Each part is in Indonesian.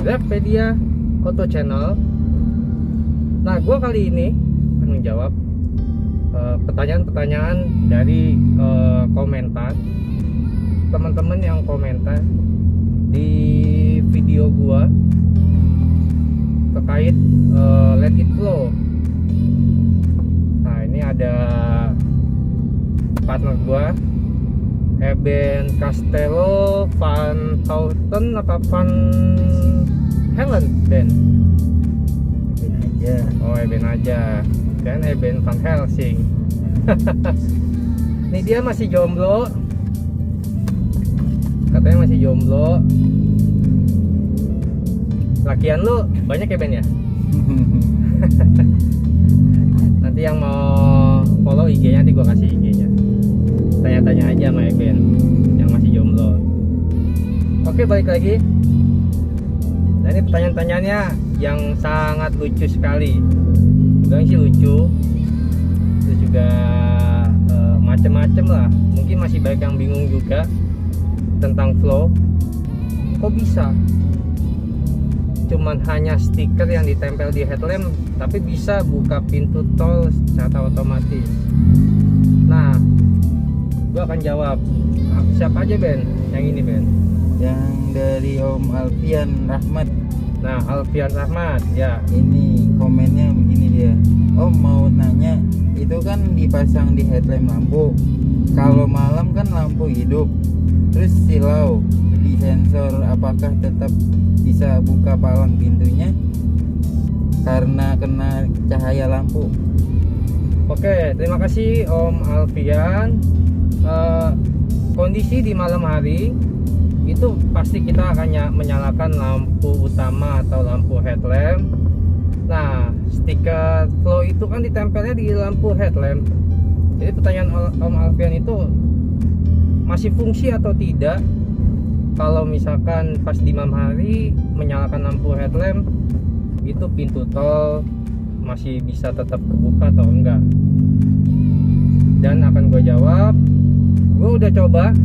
Grabpedia Auto Channel. Nah, gue kali ini akan menjawab pertanyaan-pertanyaan dari komentar teman-teman yang komentar di video gue terkait Let It Flow. Nah, ini ada partner gue, Eben Castello Van Houten apa Van Helen Ben? Eben aja. Oh, Eben aja. Dan Eben Van Helsing. Ini dia masih jomblo. Katanya masih jomblo. Lakian lu banyak ya Ben ya? Nanti yang mau follow IG-nya nanti gua kasih IG-nya. Tanya-tanya aja sama Eben yang masih jomblo. Oke, balik lagi. Nah, ini pertanyaan-pertanyaannya yang sangat lucu sekali. Bukan sih lucu, terus juga macem-macem lah. Mungkin masih banyak yang bingung juga tentang flow. Kok bisa cuman hanya stiker yang ditempel di headlamp tapi bisa buka pintu tol secara otomatis? Nah, gua akan jawab. Siapa aja Ben? Yang ini Ben? Yang dari Om Alfian Rahmat. Nah, Alfian Rahmat ya. Ini komennya begini dia. Om mau nanya, itu kan dipasang di headlamp lampu. Kalau malam kan lampu hidup. Terus silau di sensor, apakah tetap bisa buka palang pintunya karena kena cahaya lampu? Oke, terima kasih Om Alfian. Kondisi di malam hari itu pasti kita akan menyalakan lampu utama atau lampu headlamp. Nah, stiker flow itu kan ditempelnya di lampu headlamp. Jadi pertanyaan Om Alfian itu masih fungsi atau tidak kalau misalkan pas di malam hari menyalakan lampu headlamp, itu pintu tol masih bisa tetap kebuka atau enggak? Dan akan gue jawab. Gue udah coba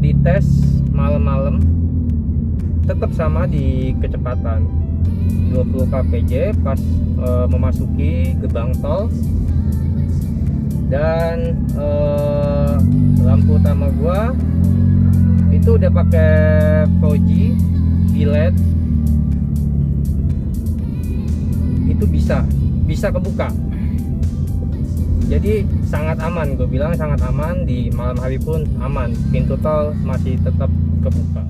dites malam-malam, tetap sama di kecepatan 20 kpj pas memasuki gerbang tol. Dan lampu utama gua itu udah pakai Fuji LED, itu bisa kebuka. Jadi sangat aman, gue bilang sangat aman. Di malam hari pun aman, pintu tol masih tetap kebuka.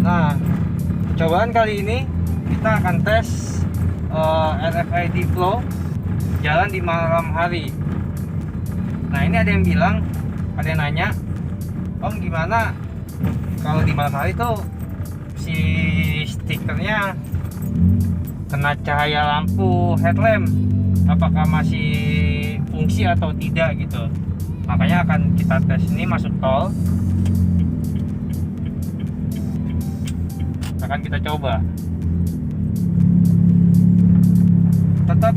Nah, cobaan kali ini kita akan tes RFID flow jalan di malam hari. Nah, ini ada yang bilang, ada yang nanya, Om gimana kalau di malam hari tuh si stikernya kena cahaya lampu headlamp, apakah masih fungsi atau tidak gitu? Makanya akan kita tes. Ini masuk tol, akan kita coba. Tetap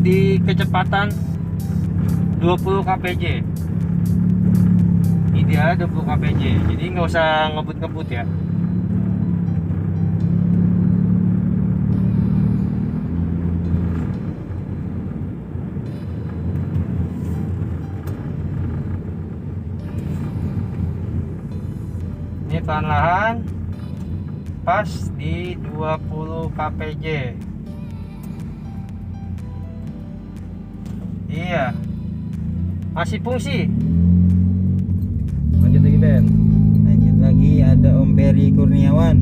di kecepatan 20 kpj. Ideal 20 kpj. Jadi nggak usah ngebut-ngebut ya. Ini perlahan pas di 20 kpj. Iya, masih fungsi. Lanjut lagi Ben. Lanjut lagi, ada Om Peri Kurniawan.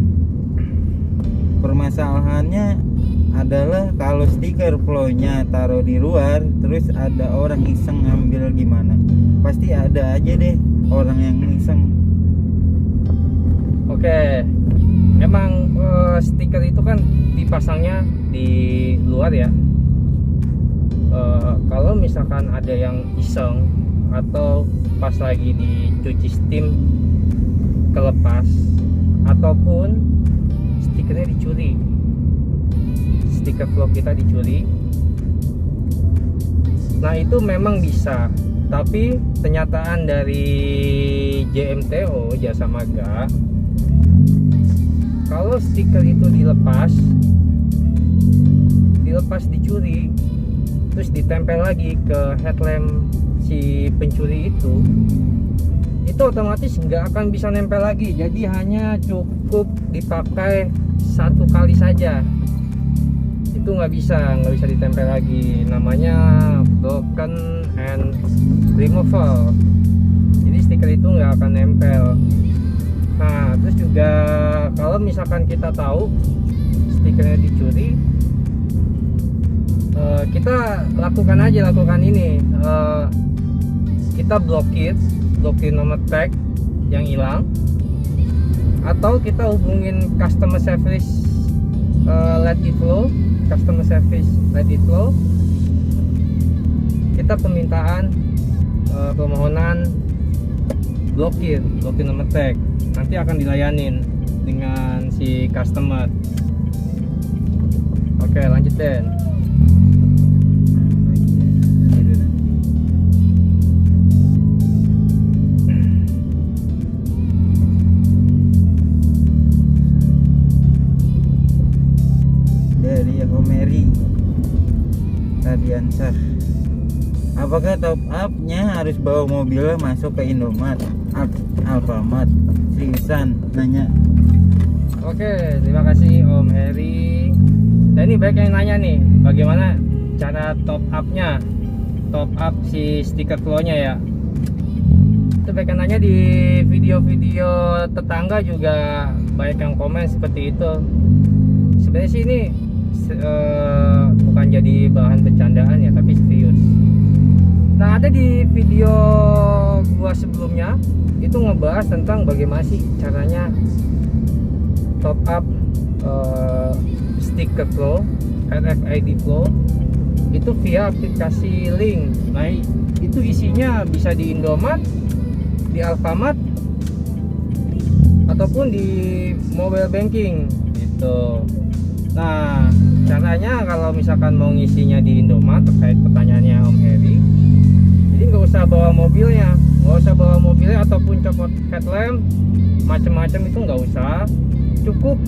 Permasalahannya adalah kalau stiker flow-nya taruh di luar, terus ada orang iseng ngambil gimana? Pasti ada aja deh orang yang iseng. Oke, emang stiker itu kan dipasangnya di luar ya. Kalau misalkan ada yang iseng atau pas lagi dicuci steam kelepas, ataupun stikernya dicuri, stiker vlog kita dicuri. Nah itu memang bisa, tapi kenyataan dari JMTO Jasa Marga, kalau stiker itu dilepas dicuri, terus ditempel lagi ke headlamp si pencuri itu otomatis nggak akan bisa nempel lagi. Jadi hanya cukup dipakai satu kali saja, itu nggak bisa ditempel lagi. Namanya broken and removable. Jadi stiker itu nggak akan nempel. Nah terus juga kalau misalkan kita tahu stikernya dicuri, kita lakukan ini, kita blokir nomor tag yang hilang, atau kita hubungin customer service let it flow, kita permohonan blokir nomor tag, nanti akan dilayanin dengan si customer. Oke lanjut Den. Dari Homeri Radiansah, apakah top up-nya harus bawa mobilnya masuk ke Indomaret, Alfamart? Seriusan nanya. Oke, terima kasih Om Heri. Dan ini banyak yang nanya nih, bagaimana cara top up si stiker flow-nya ya. Itu banyak yang nanya di video-video tetangga juga, banyak yang komen seperti itu. Sebenarnya sih ini bukan jadi bahan bercandaan ya, tapi serius. Nah ada di video gua sebelumnya itu ngebahas tentang bagaimana sih caranya top up stiker flow, RFID flow itu via aplikasi Link. Nah itu isinya bisa di Indomaret, di Alfamart, ataupun di mobile banking gitu. Nah caranya kalau misalkan mau ngisinya di Indomaret, terkait pertanyaannya Om Heri, jadi nggak usah bawa mobilnya ataupun copot headlamp macam-macam, itu nggak usah. Cukup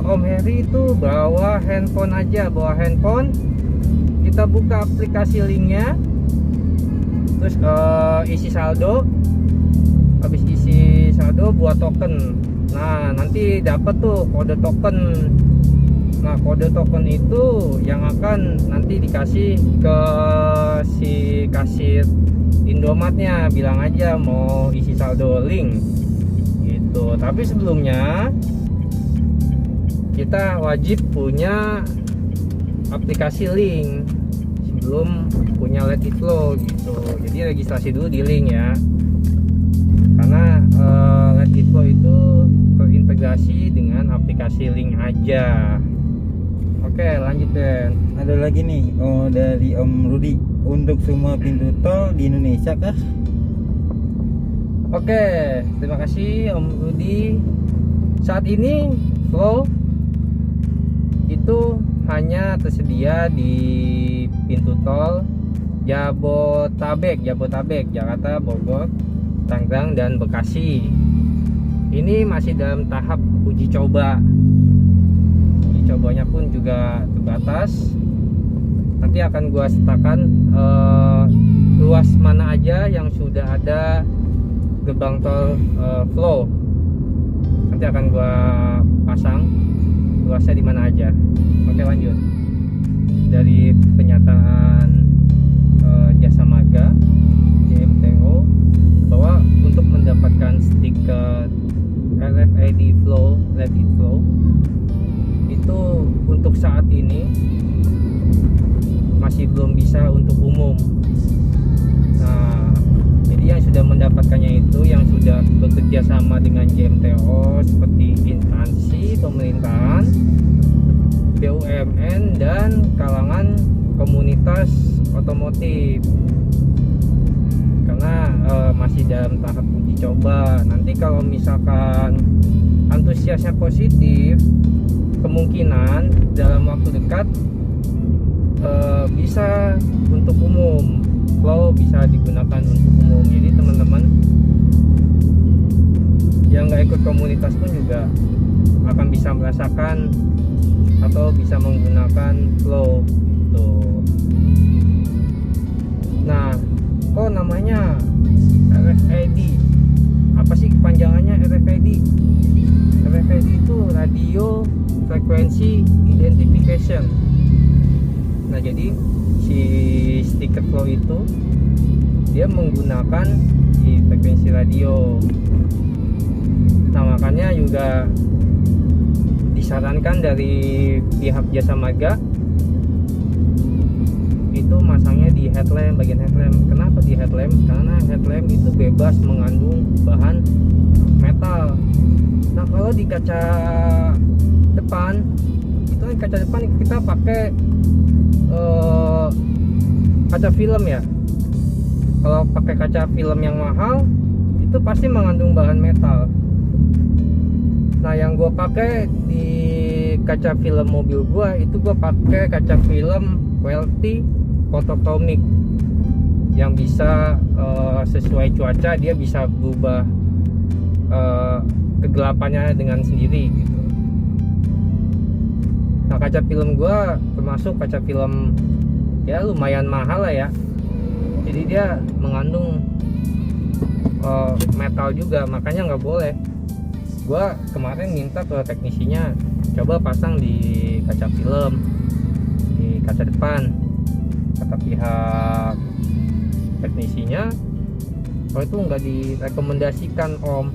Om Heri itu bawa handphone aja, kita buka aplikasi Linknya, terus isi saldo, habis isi saldo buat token. Nah nanti dapat tuh kode token. Nah kode token itu yang akan nanti dikasih ke si kasir Indomaretnya, bilang aja mau isi saldo Link gitu. Tapi sebelumnya kita wajib punya aplikasi Link sebelum punya Let It Flow gitu. Jadi registrasi dulu di Link ya, karena Let It Flow itu terintegrasi dengan aplikasi Link aja. Oke lanjut Den. Ada lagi nih, dari Om Rudi, untuk semua pintu tol di Indonesia kah? Oke, terima kasih Om Rudi. Saat ini flow itu hanya tersedia di pintu tol Jabotabek, Jakarta, Bogor, Tangerang, dan Bekasi. Ini masih dalam tahap uji coba. Uji cobanya pun juga terbatas. Nanti akan gua sertakan luas mana aja yang sudah ada gerbang tol flow. Nanti akan gua pasang luasnya di mana aja. Oke lanjut. Dari pernyataan Jasa Marga JMTO bahwa untuk mendapatkan stiker RFID flow, Let It Flow itu untuk saat ini masih belum bisa untuk umum. Nah, jadi yang sudah mendapatkannya itu yang sudah bekerja sama dengan JMTO seperti instansi pemerintahan, BUMN, dan kalangan komunitas otomotif. Karena masih dalam tahap uji coba. Nanti kalau misalkan antusiasnya positif, kemungkinan dalam waktu dekat bisa untuk umum. flow bisa digunakan untuk umum. Jadi teman-teman yang nggak ikut komunitas pun juga akan bisa merasakan atau bisa menggunakan flow gitu. Nah, kok namanya RFID? Apa sih kepanjangannya RFID? RFID itu Radio Frequency Identification. Nah, jadi si stiker flow itu dia menggunakan di frekuensi radio. Nah, makanya juga disarankan dari pihak jasa marga itu masangnya di headlamp, bagian headlamp. Kenapa di headlamp? Karena headlamp itu bebas mengandung bahan metal. Nah, kalau di kaca depan itu kan kaca depan kita pakai kaca film ya. Kalau pakai kaca film yang mahal itu pasti mengandung bahan metal. Nah, yang gue pakai di kaca film mobil gue itu gue pakai kaca film QLT photochromic yang bisa sesuai cuaca dia bisa berubah kegelapannya dengan sendiri gitu. Nah, kaca film gue termasuk kaca film ya lumayan mahal lah ya. Jadi dia mengandung metal juga, makanya nggak boleh. Gua kemarin minta ke teknisinya coba pasang di kaca film di kaca depan. Kata pihak teknisinya kalau itu nggak direkomendasikan om,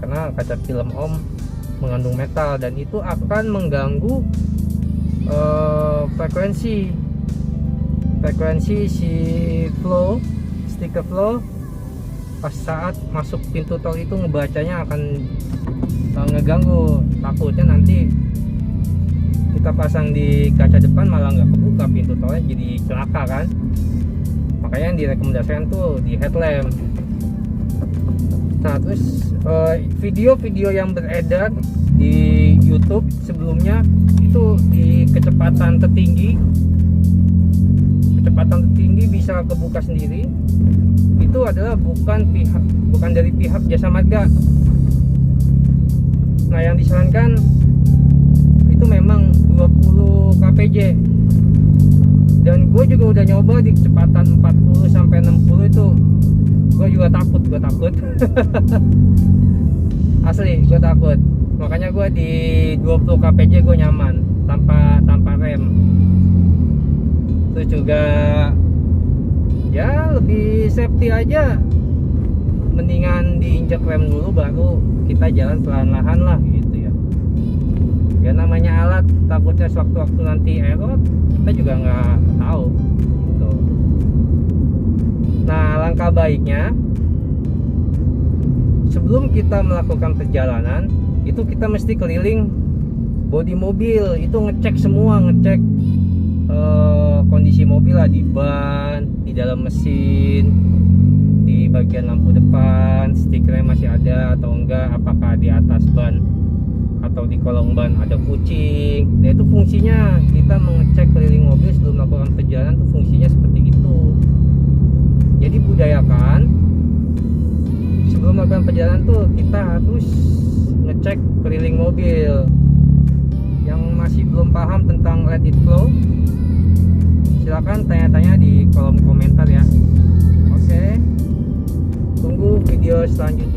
karena kaca film om mengandung metal dan itu akan mengganggu frekuensi si flow, stiker flow. Pas saat masuk pintu tol itu ngebacanya akan ngeganggu. Takutnya nanti kita pasang di kaca depan malah nggak kebuka pintu tolnya, jadi celaka kan. Makanya yang direkomendasikan tuh di headlamp. Nah, terus video-video yang beredar di YouTube sebelumnya itu di kecepatan tertinggi bisa kebuka sendiri. Itu adalah bukan dari pihak jasa marga. Nah, yang disarankan itu memang 20 kpj. Dan gue juga udah nyoba di kecepatan 40 sampai 60 itu gue juga takut. Asli, gue takut. Makanya gue di 20 kpj gue nyaman tanpa rem. Terus juga ya lebih safety aja, mendingan diinjak rem dulu baru kita jalan perlahan-lahan lah gitu ya. Ya namanya alat, takutnya sewaktu-waktu nanti error kita juga nggak tahu gitu. Nah, langkah baiknya sebelum kita melakukan perjalanan itu kita mesti keliling bodi mobil, itu ngecek semua, kondisi mobil lah, di ban, di dalam mesin, di bagian lampu depan, stikernya masih ada atau enggak, apakah di atas ban atau di kolong ban ada kucing. Nah, itu fungsinya kita mengecek keliling mobil sebelum melakukan perjalanan tuh fungsinya seperti itu. Jadi budayakan sebelum melakukan perjalanan tuh kita harus ngecek keliling mobil. Yang masih belum paham tentang Let It Flow, silakan tanya-tanya di kolom komentar ya. Oke, tunggu video selanjutnya.